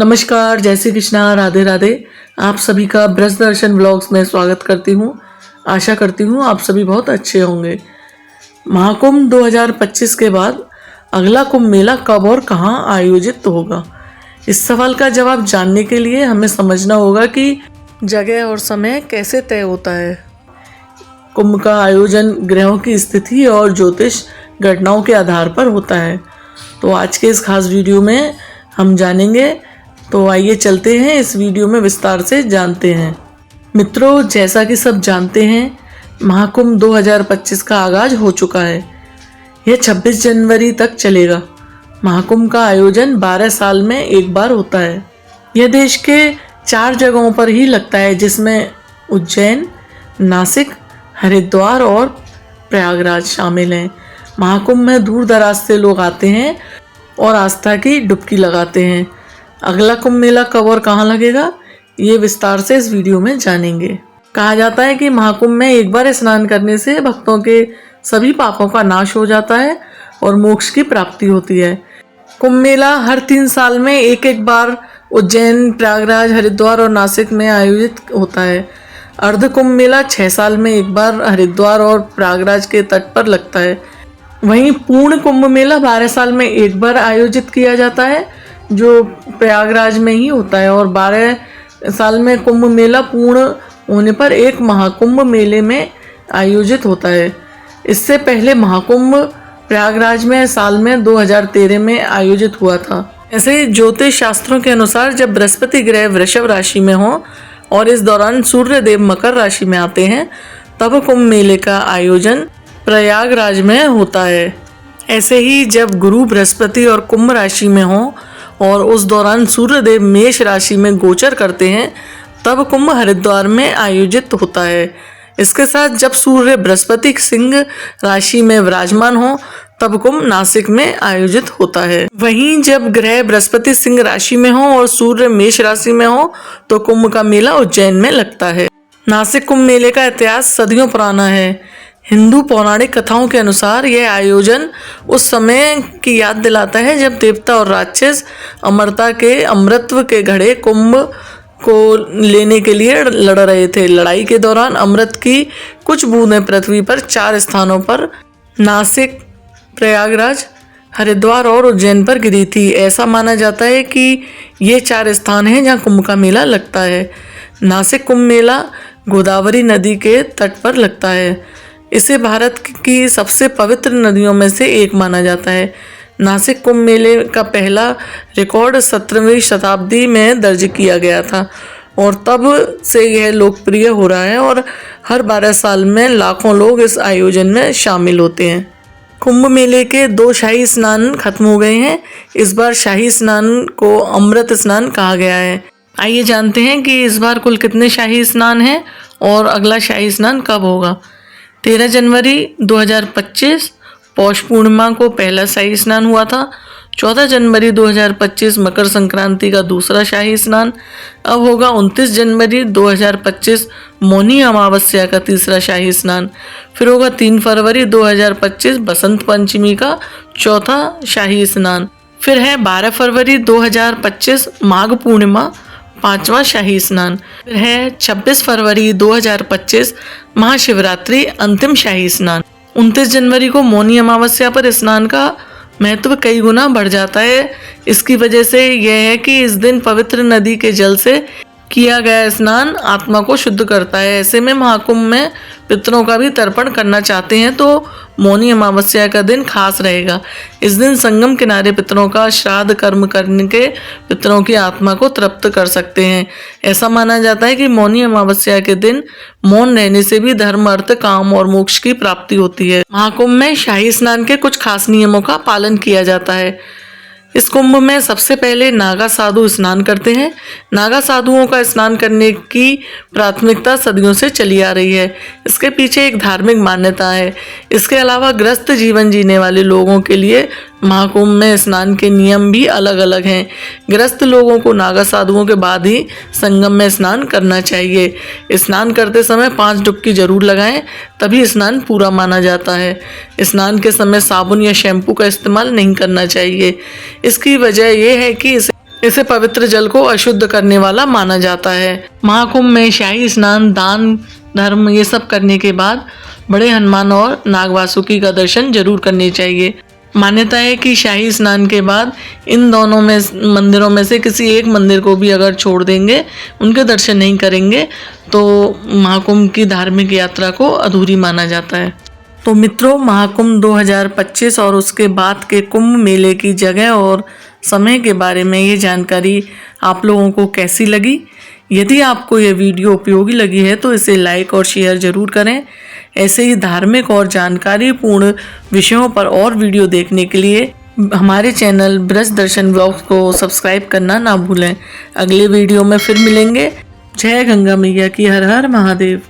नमस्कार, जय श्री कृष्णा, राधे राधे। आप सभी का ब्रज दर्शन व्लॉग्स में स्वागत करती हूँ। आशा करती हूँ आप सभी बहुत अच्छे होंगे। महाकुंभ 2025 के बाद अगला कुंभ मेला कब और कहाँ आयोजित होगा, इस सवाल का जवाब जानने के लिए हमें समझना होगा कि जगह और समय कैसे तय होता है। कुंभ का आयोजन ग्रहों की स्थिति और ज्योतिष घटनाओं के आधार पर होता है। तो आज के इस खास वीडियो में हम जानेंगे। तो आइए चलते हैं इस वीडियो में विस्तार से जानते हैं। मित्रों, जैसा कि सब जानते हैं, महाकुंभ 2025 का आगाज हो चुका है। यह 26 जनवरी तक चलेगा। महाकुंभ का आयोजन 12 साल में एक बार होता है। यह देश के 4 जगहों पर ही लगता है, जिसमें उज्जैन, नासिक, हरिद्वार और प्रयागराज शामिल हैं। महाकुंभ में दूर दराज से लोग आते हैं और आस्था की डुबकी लगाते हैं। अगला कुंभ मेला कब और कहाँ लगेगा, ये विस्तार से इस वीडियो में जानेंगे। कहा जाता है कि महाकुंभ में एक बार स्नान करने से भक्तों के सभी पापों का नाश हो जाता है और मोक्ष की प्राप्ति होती है। कुंभ मेला हर 3 साल में एक बार उज्जैन, प्रयागराज, हरिद्वार और नासिक में आयोजित होता है। अर्ध कुंभ मेला 6 साल में एक बार हरिद्वार और प्रयागराज के तट पर लगता है। वहीं पूर्ण कुंभ मेला 12 साल में एक बार आयोजित किया जाता है, जो प्रयागराज में ही होता है। और 12 साल में कुंभ मेला पूर्ण होने पर एक महाकुंभ मेले में आयोजित होता है। इससे पहले महाकुंभ प्रयागराज में साल में 2013 में आयोजित हुआ था। ऐसे ज्योतिष शास्त्रों के अनुसार जब बृहस्पति ग्रह वृषभ राशि में हो और इस दौरान सूर्य देव मकर राशि में आते हैं, तब कुंभ मेले का आयोजन प्रयागराज में होता है। ऐसे ही जब गुरु बृहस्पति और कुंभ राशि में हो और उस दौरान सूर्य देव मेष राशि में गोचर करते हैं, तब कुंभ हरिद्वार में आयोजित होता है। इसके साथ जब सूर्य बृहस्पति सिंह राशि में विराजमान हो, तब कुंभ नासिक में आयोजित होता है। वहीं जब ग्रह बृहस्पति सिंह राशि में हो और सूर्य मेष राशि में हो, तो कुंभ का मेला उज्जैन में लगता है। नासिक कुंभ मेले का इतिहास सदियों पुराना है। हिंदू पौराणिक कथाओं के अनुसार यह आयोजन उस समय की याद दिलाता है जब देवता और राक्षस अमरता के अमृतत्व के घड़े कुंभ को लेने के लिए लड़ रहे थे। लड़ाई के दौरान अमृत की कुछ बूंदें पृथ्वी पर 4 स्थानों पर नासिक, प्रयागराज, हरिद्वार और उज्जैन पर गिरी थी। ऐसा माना जाता है कि ये 4 स्थान हैं जहाँ कुंभ का मेला लगता है। नासिक कुंभ मेला गोदावरी नदी के तट पर लगता है। इसे भारत की सबसे पवित्र नदियों में से एक माना जाता है। नासिक कुंभ मेले का पहला रिकॉर्ड 17वीं शताब्दी में दर्ज किया गया था और तब से यह लोकप्रिय हो रहा है और हर 12 साल में लाखों लोग इस आयोजन में शामिल होते हैं। कुंभ मेले के 2 शाही स्नान खत्म हो गए हैं। इस बार शाही स्नान को अमृत स्नान कहा गया है। आइए जानते हैं कि इस बार कुल कितने शाही स्नान हैं और अगला शाही स्नान कब होगा। 13 जनवरी 2025 पौष पूर्णिमा को पहला शाही स्नान हुआ था। 14 जनवरी 2025 मकर संक्रांति का दूसरा शाही स्नान। अब होगा 29 जनवरी 2025 मौनी अमावस्या का तीसरा शाही स्नान। फिर होगा 3 फरवरी 2025 बसंत पंचमी का चौथा शाही स्नान। फिर है 12 फरवरी 2025 माघ पूर्णिमा, 5वां शाही स्नान। फिर है 26 फरवरी 2025 महाशिवरात्रि, अंतिम शाही स्नान। 29 जनवरी को मौनी अमावस्या पर स्नान का महत्व कई गुना बढ़ जाता है। इसकी वजह से यह है कि इस दिन पवित्र नदी के जल से किया गया स्नान आत्मा को शुद्ध करता है। ऐसे में महाकुंभ में पितरों का भी तर्पण करना चाहते हैं तो मौनी अमावस्या का दिन खास रहेगा। इस दिन संगम किनारे पितरों का श्राद्ध कर्म करने के पितरों की आत्मा को तृप्त कर सकते हैं। ऐसा माना जाता है कि मौनी अमावस्या के दिन मौन रहने से भी धर्म, अर्थ, काम और मोक्ष की प्राप्ति होती है। महाकुंभ में शाही स्नान के कुछ खास नियमों का पालन किया जाता है। इस कुंभ में सबसे पहले नागा साधु स्नान करते हैं। नागा साधुओं का स्नान करने की प्राथमिकता सदियों से चली आ रही है। इसके पीछे एक धार्मिक मान्यता है। इसके अलावा ग्रस्त जीवन जीने वाले लोगों के लिए महाकुंभ में स्नान के नियम भी अलग अलग हैं। ग्रस्त लोगों को नागा साधुओं के बाद ही संगम में स्नान करना चाहिए। स्नान करते समय 5 डुबकी जरूर लगाएं, तभी स्नान पूरा माना जाता है। स्नान के समय साबुन या शैम्पू का इस्तेमाल नहीं करना चाहिए। इसकी वजह यह है कि इसे पवित्र जल को अशुद्ध करने वाला माना जाता है। महाकुंभ में शाही स्नान, दान, धर्म ये सब करने के बाद बड़े हनुमान और नागवासुकी का दर्शन जरूर करने चाहिए। मान्यता है कि शाही स्नान के बाद इन दोनों में मंदिरों में से किसी एक मंदिर को भी अगर छोड़ देंगे, उनके दर्शन नहीं करेंगे, तो महाकुंभ की धार्मिक यात्रा को अधूरी माना जाता है। तो मित्रों, महाकुंभ 2025 और उसके बाद के कुंभ मेले की जगह और समय के बारे में ये जानकारी आप लोगों को कैसी लगी? यदि आपको ये वीडियो उपयोगी लगी है तो इसे लाइक और शेयर जरूर करें। ऐसे ही धार्मिक और जानकारीपूर्ण विषयों पर और वीडियो देखने के लिए हमारे चैनल ब्रज दर्शन व्लॉग्स को सब्सक्राइब करना ना भूलें। अगले वीडियो में फिर मिलेंगे। जय गंगा मैया की, हर हर महादेव।